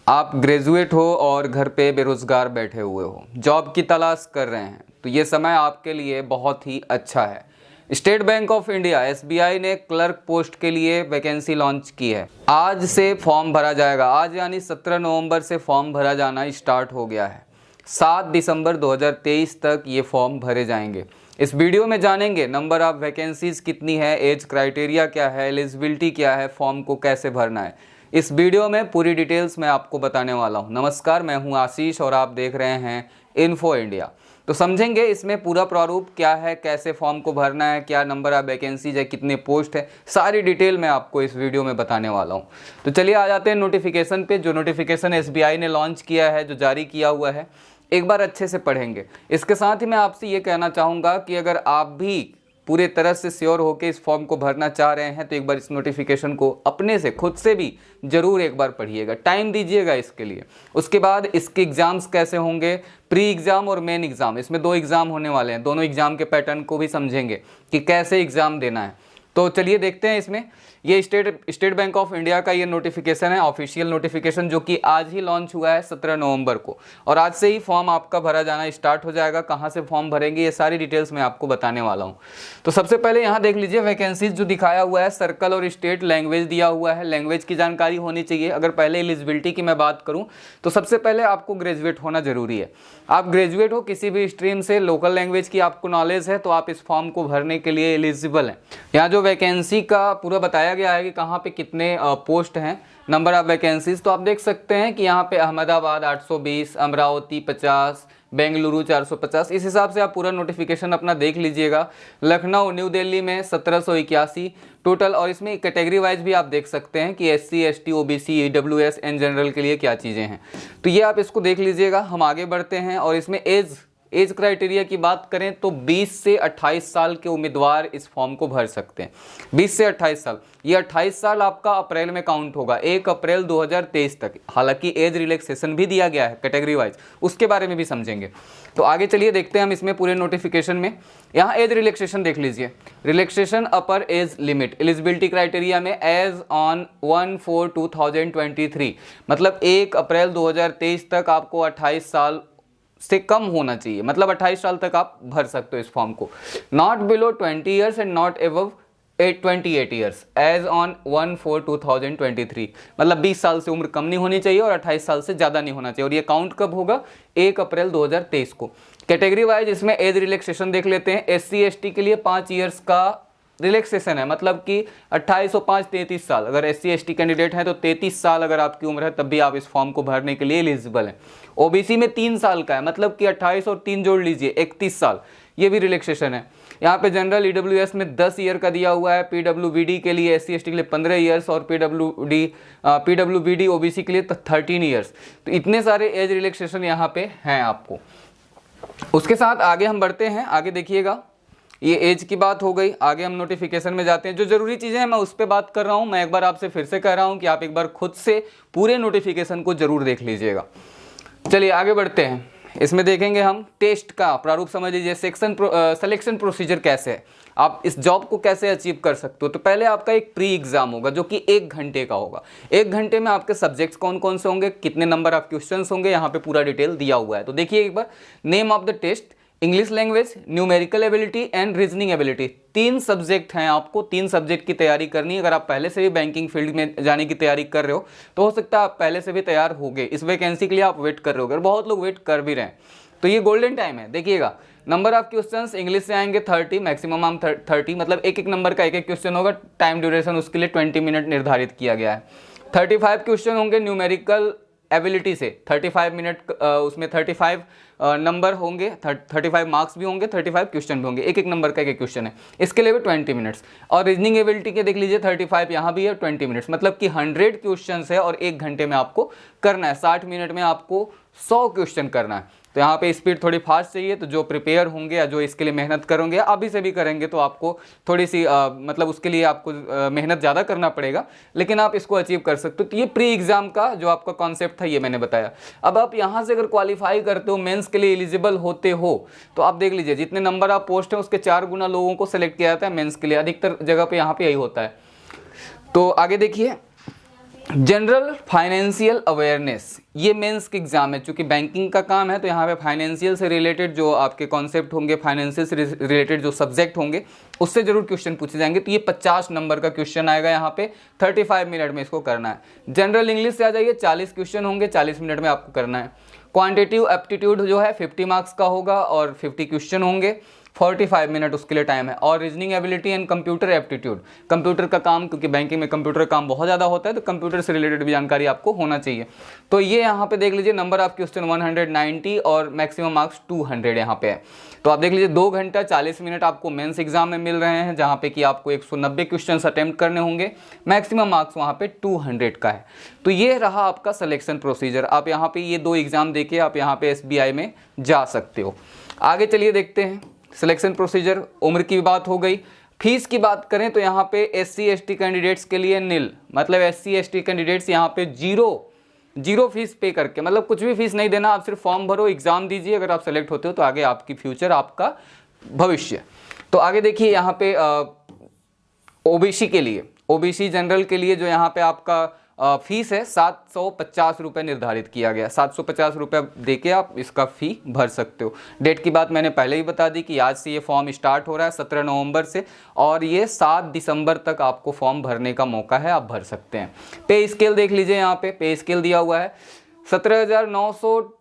आप ग्रेजुएट हो और घर पे बेरोज़गार बैठे हुए हो, जॉब की तलाश कर रहे हैं, तो ये समय आपके लिए बहुत ही अच्छा है। State bank of India SBI ने क्लर्क पोस्ट के लिए वैकेंसी लॉन्च की है। आज से फॉर्म भरा जाएगा। आज यानी 17 नवंबर से फॉर्म भरा जाना स्टार्ट हो गया है। 7 दिसंबर 2023 तक ये फॉर्म भरे जाएंगे। इस वीडियो में जानेंगे नंबर ऑफ वैकेंसीज कितनी है, एज क्राइटेरिया क्या है, एलिजिबिलिटी क्या है, फॉर्म को कैसे भरना है। इस वीडियो में पूरी डिटेल्स मैं आपको बताने वाला हूं। नमस्कार, मैं हूं आशीष और आप देख रहे हैं इन्फो इंडिया। तो समझेंगे इसमें पूरा प्रारूप क्या है, कैसे फॉर्म को भरना है, क्या नंबर ऑफ वैकेंसीज है, कितने पोस्ट है, सारी डिटेल मैं आपको इस वीडियो में बताने वाला हूं। तो चलिए आ जाते हैं नोटिफिकेशन पे। जो नोटिफिकेशन SBI ने लॉन्च किया है, जो जारी किया हुआ है, एक बार अच्छे से पढ़ेंगे। इसके साथ ही मैं आपसे ये कहना चाहूँगा कि अगर आप भी पूरे तरह से श्योर होकर इस फॉर्म को भरना चाह रहे हैं तो एक बार इस नोटिफिकेशन को अपने से खुद से भी ज़रूर एक बार पढ़िएगा, टाइम दीजिएगा इसके लिए। उसके बाद इसके एग्ज़ाम्स कैसे होंगे, प्री एग्ज़ाम और मेन एग्ज़ाम, इसमें 2 एग्ज़ाम होने वाले हैं। दोनों एग्ज़ाम के पैटर्न को भी समझेंगे कि कैसे एग्ज़ाम देना है। तो चलिए देखते हैं इसमें। ये स्टेट बैंक ऑफ इंडिया का ये नोटिफिकेशन है, ऑफिशियल नोटिफिकेशन, जो कि आज ही लॉन्च हुआ है 17 नवंबर को, और आज से ही फॉर्म आपका भरा जाना स्टार्ट हो जाएगा। कहाँ से फॉर्म भरेंगे ये सारी डिटेल्स मैं आपको बताने वाला हूँ। तो सबसे पहले यहाँ देख लीजिए वैकेंसीज जो दिखाया हुआ है, सर्कल और स्टेट, लैंग्वेज दिया हुआ है। लैंग्वेज की जानकारी होनी चाहिए। अगर पहले एलिजिबिलिटी की मैं बात करूँ तो सबसे पहले आपको ग्रेजुएट होना जरूरी है। आप ग्रेजुएट हो किसी भी स्ट्रीम से, लोकल लैंग्वेज की आपको नॉलेज है, तो आप इस फॉर्म को भरने के लिए एलिजिबल हैं। यहाँ जो वैकेंसी का पूरा बताया गया है कि कहाँ पे कितने पोस्ट हैं, नंबर ऑफ वैकेंसीज, तो आप देख सकते हैं कि यहाँ पे अहमदाबाद 820, अमरावती 50, बेंगलुरु 450, इस हिसाब से आप पूरा नोटिफिकेशन अपना देख लीजिएगा। लखनऊ, न्यू दिल्ली में 1781 टोटल, और इसमें कैटेगरी वाइज भी आप देख सकते हैं कि SC, ST, OBC, EWS and general के लिए क्या चीज़ें हैं। तो ये आप इसको देख लीजिएगा। हम आगे बढ़ते हैं और इसमें एज क्राइटेरिया की बात करें तो 20 से 28 साल के उम्मीदवार इस फॉर्म को भर सकते हैं। 20 से 28 साल, ये 28 साल आपका अप्रैल में काउंट होगा, 1 अप्रैल 2023 तक। हालांकि एज रिलैक्सेशन भी दिया गया है कैटेगरी वाइज, उसके बारे में भी समझेंगे। तो आगे चलिए देखते हैं हम इसमें पूरे नोटिफिकेशन में। यहाँ एज रिलैक्सेशन देख लीजिए, रिलैक्सेशन अपर एज लिमिट एलिजिबिलिटी क्राइटेरिया में एज ऑन 1/4/2023, मतलब 1 अप्रैल 2023 तक आपको 28 साल से कम होना चाहिए, मतलब 28 साल तक आप भर सकते हो इस फॉर्म को। Not below 20 years and not above 28 years age on 1/4/2023, मतलब 20 साल से उम्र कम नहीं होनी चाहिए और 28 साल से ज़्यादा नहीं होना चाहिए। और ये काउंट कब होगा? 1 अप्रैल 2023 को। कैटेगरी वाइज इसमें एज रिलैक्सेशन देख लेते हैं। SC ST के लिए 5 ईयर्स का रिलैक्सेशन है, मतलब कि 28 और 5 33 साल। अगर SC ST कैंडिडेट हैं तो 33 साल अगर आपकी उम्र है तब भी आप इस फॉर्म को भरने के लिए एलिजिबल हैं। OBC में 3 साल का है, मतलब कि 28 और 3 जोड़ लीजिए 31 साल, ये भी रिलैक्सेशन है। यहाँ पे जनरल EWS में 10 ईयर का दिया हुआ है। PWBD के लिए, SC ST के लिए 15 ईयर्स और PWBD OBC के लिए 13 ईयर्स। तो इतने सारे एज रिलैक्सेशन यहाँ पे हैं आपको। उसके साथ आगे हम बढ़ते हैं। आगे देखिएगा, ये एज की बात हो गई। आगे हम नोटिफिकेशन में जाते हैं। जो जरूरी चीज़ें हैं मैं उस पर बात कर रहा हूँ। मैं एक बार आपसे फिर से कह रहा हूँ कि आप एक बार खुद से पूरे नोटिफिकेशन को जरूर देख लीजिएगा। चलिए आगे बढ़ते हैं। इसमें देखेंगे हम टेस्ट का प्रारूप समझ लीजिए। सिलेक्शन प्रोसीजर कैसे है, आप इस जॉब को कैसे अचीव कर सकते हो। तो पहले आपका एक प्री एग्जाम होगा जो कि 1 घंटे का होगा। 1 घंटे में आपके सब्जेक्ट्स कौन कौन से होंगे, कितने नंबर ऑफ क्वेश्चंस होंगे, यहाँ पे पूरा डिटेल दिया हुआ है। तो देखिए एक बार, name of the test, English language, numerical ability and reasoning ability. 3 subject हैं, आपको 3 सब्जेक्ट की तैयारी करनी है। अगर आप पहले से भी बैंकिंग फील्ड में जाने की तैयारी कर रहे हो तो हो सकता है आप पहले से भी तैयार हो गए, इस वैकेंसी के लिए आप वेट कर रहे हो। बहुत लोग वेट कर भी रहे हैं, तो ये गोल्डन टाइम है। देखिएगा, नंबर ऑफ क्वेश्चंस इंग्लिश से आएंगे 30, मैक्सिमम हम 30, मतलब एक नंबर का एक क्वेश्चन होगा। टाइम ड्यूरेशन उसके लिए 20 मिनट निर्धारित किया गया है। 35 क्वेश्चन होंगे न्यूमेरिकल एबिलिटी से, 35 मिनट, उसमें 35 नंबर होंगे, 35 मार्क्स भी होंगे, 35 क्वेश्चन भी होंगे। एक नंबर का एक क्वेश्चन है, इसके लिए भी 20 मिनट्स। और रीजनिंग एबिलिटी के देख लीजिए 35, यहाँ भी है 20 मिनट्स, मतलब कि 100 क्वेश्चन है और 1 घंटे में आपको करना है। 60 मिनट में आपको 100 क्वेश्चन करना है। तो यहाँ पे स्पीड थोड़ी फास्ट चाहिए। तो जो प्रिपेयर होंगे या जो इसके लिए मेहनत करेंगे, अभी से भी करेंगे, तो आपको थोड़ी सी मतलब उसके लिए आपको मेहनत ज़्यादा करना पड़ेगा, लेकिन आप इसको अचीव कर सकते हो। तो ये प्री एग्जाम का जो आपका कॉन्सेप्ट था ये मैंने बताया। अब आप यहाँ से अगर क्वालिफाई करते हो, मेंस के लिए एलिजिबल होते हो, तो आप देख लीजिए जितने नंबर आप पोस्ट हैं उसके 4 गुना लोगों को सेलेक्ट किया जाता है मेंस के लिए। अधिकतर जगह पे यहाँ पे यही होता है। तो आगे देखिए, जनरल फाइनेंशियल अवेयरनेस, ये मेंस के एग्जाम है, चूंकि बैंकिंग का काम है तो यहाँ पे फाइनेंशियल से रिलेटेड जो आपके कॉन्सेप्ट होंगे, फाइनेंशियल से रिलेटेड जो सब्जेक्ट होंगे उससे जरूर क्वेश्चन पूछे जाएंगे। तो ये 50 नंबर का क्वेश्चन आएगा यहाँ पे, 35 मिनट में इसको करना है। जनरल इंग्लिश से आ जाइए, 40 क्वेश्चन होंगे, 40 मिनट में आपको करना है। क्वांटिटिव एप्टीट्यूड जो है 50 मार्क्स का होगा और 50 क्वेश्चन होंगे, 45 मिनट उसके लिए टाइम है। और reasoning ability and computer aptitude, computer का काम, क्योंकि बैंकिंग में कंप्यूटर काम बहुत ज़्यादा होता है तो कंप्यूटर से रिलेटेड भी जानकारी आपको होना चाहिए। तो ये यहाँ पे देख लीजिए, नंबर ऑफ क्वेश्चन 190 और मैक्सिमम मार्क्स 200 यहाँ पे है। तो आप देख लीजिए 2 घंटा 40 मिनट आपको मेंस एग्जाम में मिल रहे हैं, जहाँ पे कि आपको 190 क्वेश्चन अटेम्प्ट करने होंगे, मैक्सिमम मार्क्स वहाँ पे 200 का है। तो ये रहा आपका सिलेक्शन प्रोसीजर। आप यहाँ पे ये 2 एग्जाम देके आप यहाँ पे SBI में जा सकते हो। आगे चलिए देखते हैं सिलेक्शन प्रोसीजर। उम्र की बात हो गई। फीस की बात करें तो यहाँ पे SC ST कैंडिडेट्स के लिए नील, मतलब SC ST कैंडिडेट्स यहाँ पे जीरो फीस पे करके, मतलब कुछ भी फीस नहीं देना, आप सिर्फ फॉर्म भरो, एग्जाम दीजिए। अगर आप सेलेक्ट होते हो तो आगे आपकी फ्यूचर, आपका भविष्य। तो आगे देखिए यहाँ पे OBC के लिए, OBC जनरल के लिए जो यहाँ पे आपका फीस है 750 रुपये निर्धारित किया गया। 750 रुपये दे के आप इसका फ़ी भर सकते हो। डेट की बात मैंने पहले ही बता दी कि आज से ये फॉर्म स्टार्ट हो रहा है 17 नवंबर से, और ये 7 दिसंबर तक आपको फॉर्म भरने का मौका है, आप भर सकते हैं। पे स्केल देख लीजिए, यहाँ पे पे स्केल दिया हुआ है 17,900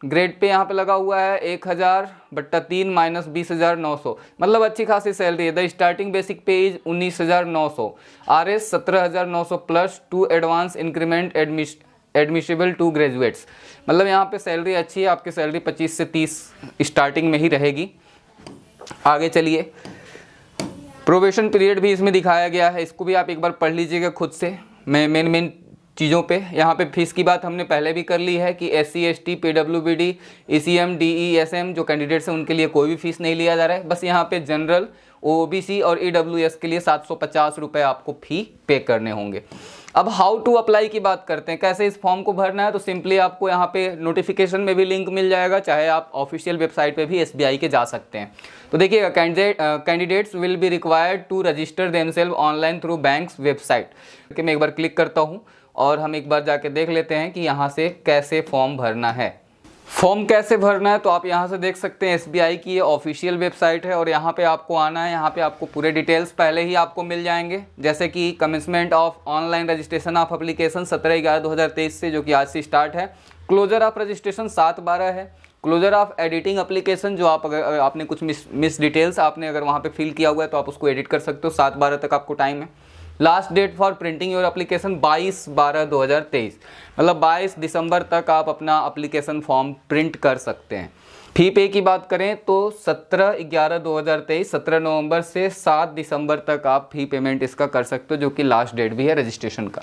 ग्रेड पे यहाँ पे लगा हुआ है 1000/3 माइनस 20,900, मतलब अच्छी खासी सैलरी है। The starting basic pay is 19,900, RS 17,900 plus 2 advance increment admissible to graduates, मतलब यहाँ पे सैलरी अच्छी है। आपकी सैलरी 25 से 30 स्टार्टिंग में ही रहेगी। आगे चलिए, प्रोबेशन पीरियड भी इसमें दिखाया गया है, इसको भी आप एक बार पढ़ लीजिएगा खुद से। मेन चीज़ों पे यहाँ पे फीस की बात हमने पहले भी कर ली है कि SC ST PWBD ECM DE SM जो कैंडिडेट्स हैं उनके लिए कोई भी फीस नहीं लिया जा रहा है। बस यहाँ पे जनरल OBC और EWS के लिए 750 रुपये आपको फ़ी पे करने होंगे। अब हाउ टू अप्लाई की बात करते हैं, कैसे इस फॉर्म को भरना है। तो सिंपली आपको यहाँ पे नोटिफिकेशन में भी लिंक मिल जाएगा, चाहे आप ऑफिशियल वेबसाइट पे भी SBI के जा सकते हैं। तो देखिएगा, candidates will be required to register themselves online through banks website. कि मैं एक बार क्लिक करता हूँ और हम एक बार जाके देख लेते हैं कि यहाँ से कैसे फॉर्म भरना है। फॉर्म कैसे भरना है तो आप यहाँ से देख सकते हैं, SBI की ये ऑफिशियल वेबसाइट है और यहाँ पे आपको आना है। यहाँ पे आपको पूरे डिटेल्स पहले ही आपको मिल जाएंगे, जैसे कि commencement of online registration of application 17/11/2023 से, जो कि आज से स्टार्ट है। क्लोजर ऑफ रजिस्ट्रेशन 7/12 है। क्लोजर ऑफ एडिटिंग एप्लीकेशन, जो आप अगर आपने कुछ मिस डिटेल्स आपने अगर वहाँ पे फिल किया हुआ है तो आप उसको एडिट कर सकते हो, 7/12 तक आपको टाइम है। Last date for printing your application 22/12/2023, मतलब 22 दिसंबर तक आप अपना एप्लीकेशन फॉर्म प्रिंट कर सकते हैं। फ़ी पे की बात करें तो 17/11/2023, 17 नवंबर से 7 दिसंबर तक आप फ़ी पेमेंट इसका कर सकते हो, जो कि लास्ट डेट भी है रजिस्ट्रेशन का।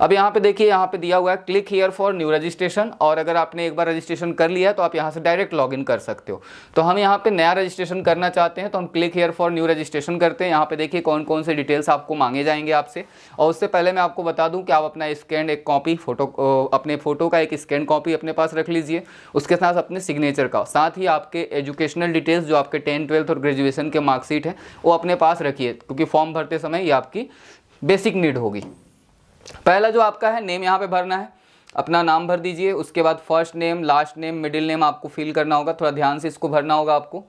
अब यहाँ पे देखिए, यहाँ पे दिया हुआ है click here for new registration, और अगर आपने एक बार रजिस्ट्रेशन कर लिया है तो आप यहाँ से डायरेक्ट लॉगिन कर सकते हो। तो हम यहाँ पे नया रजिस्ट्रेशन करना चाहते हैं तो हम click here for new registration करते हैं। यहाँ पे देखिए कौन कौन से डिटेल्स आपको मांगे जाएंगे आपसे। और उससे पहले मैं आपको बता दूँ कि आप अपना स्कैन एक कॉपी अपने फ़ोटो का एक स्कैन कॉपी अपने पास रख लीजिए, उसके साथ अपने सिग्नेचर का, साथ ही आपके एजुकेशनल डिटेल्स जो आपके 10th 12th और ग्रेजुएशन के मार्कशीट है वो अपने पास रखिए, क्योंकि फॉर्म भरते समय ये आपकी बेसिक नीड होगी। पहला जो आपका है नेम, यहाँ पे भरना है, अपना नाम भर दीजिए। उसके बाद first name, last name, middle name आपको फिल करना होगा, थोड़ा ध्यान से इसको भरना होगा आपको।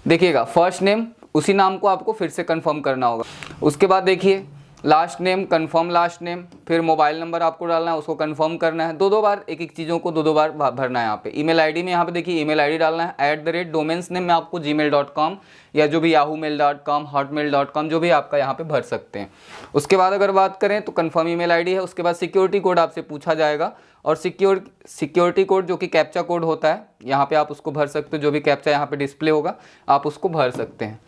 देखिएगा, फर्स्ट नेम उसी नाम को आपको फिर से कंफर्म करना होगा। उसके बाद देखिए last name, confirm last name, फिर मोबाइल नंबर आपको डालना है, उसको कंफर्म करना है। 2 बार एक चीज़ों को 2 बार भरना है। यहाँ पे ईमेल आईडी में यहाँ पे देखिए ईमेल आईडी डालना है, @डोमेन्स नेम में आपको gmail.com या जो भी yahoomail.com, hotmail.com जो भी आपका यहाँ पे भर सकते हैं। उसके बाद अगर बात करें तो कंफर्म ईमेल आईडी है। उसके बाद सिक्योरिटी कोड आपसे पूछा जाएगा, और सिक्योरिटी कोड जो कि कैप्चा कोड होता है, यहाँ पर आप उसको भर सकते हो। जो भी कैप्चा यहाँ पर डिस्प्ले होगा आप उसको भर सकते हैं।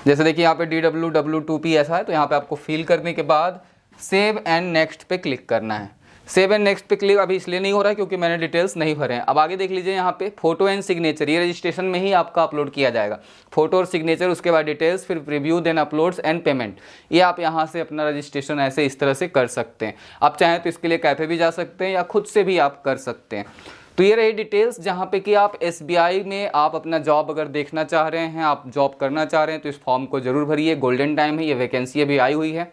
जैसे देखिए यहाँ पे DWW2P ऐसा है, तो यहाँ पे आपको फिल करने के बाद सेव एंड नेक्स्ट पे क्लिक करना है। सेव एंड नेक्स्ट पे क्लिक अभी इसलिए नहीं हो रहा है क्योंकि मैंने डिटेल्स नहीं भरे हैं। अब आगे देख लीजिए, यहाँ पे फोटो एंड सिग्नेचर, ये रजिस्ट्रेशन में ही आपका अपलोड किया जाएगा, फोटो और सिग्नेचर। उसके बाद डिटेल्स, फिर preview, then uploads and payment. ये आप यहाँ से अपना रजिस्ट्रेशन ऐसे इस तरह से कर सकते हैं। आप चाहें तो इसके लिए कैफे भी जा सकते हैं या खुद से भी आप कर सकते हैं। तो ये रही डिटेल्स, जहाँ पे कि आप SBI में आप अपना जॉब अगर देखना चाह रहे हैं, आप जॉब करना चाह रहे हैं तो इस फॉर्म को जरूर भरिए। गोल्डन टाइम है, ये वैकेंसी अभी आई हुई है।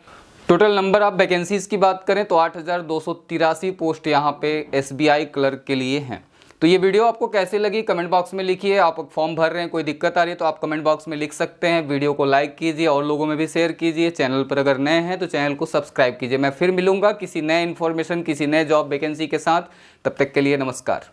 टोटल नंबर ऑफ वैकेंसीज की बात करें तो 8,283 पोस्ट यहाँ पे SBI क्लर्क के लिए हैं। तो ये वीडियो आपको कैसी लगी कमेंट बॉक्स में लिखिए। आप फॉर्म भर रहे हैं, कोई दिक्कत आ रही है तो आप कमेंट बॉक्स में लिख सकते हैं। वीडियो को लाइक कीजिए और लोगों में भी शेयर कीजिए। चैनल पर अगर नए हैं तो चैनल को सब्सक्राइब कीजिए। मैं फिर मिलूंगा किसी नए इन्फॉर्मेशन, किसी नए जॉब वैकेंसी के साथ। तब तक के लिए नमस्कार।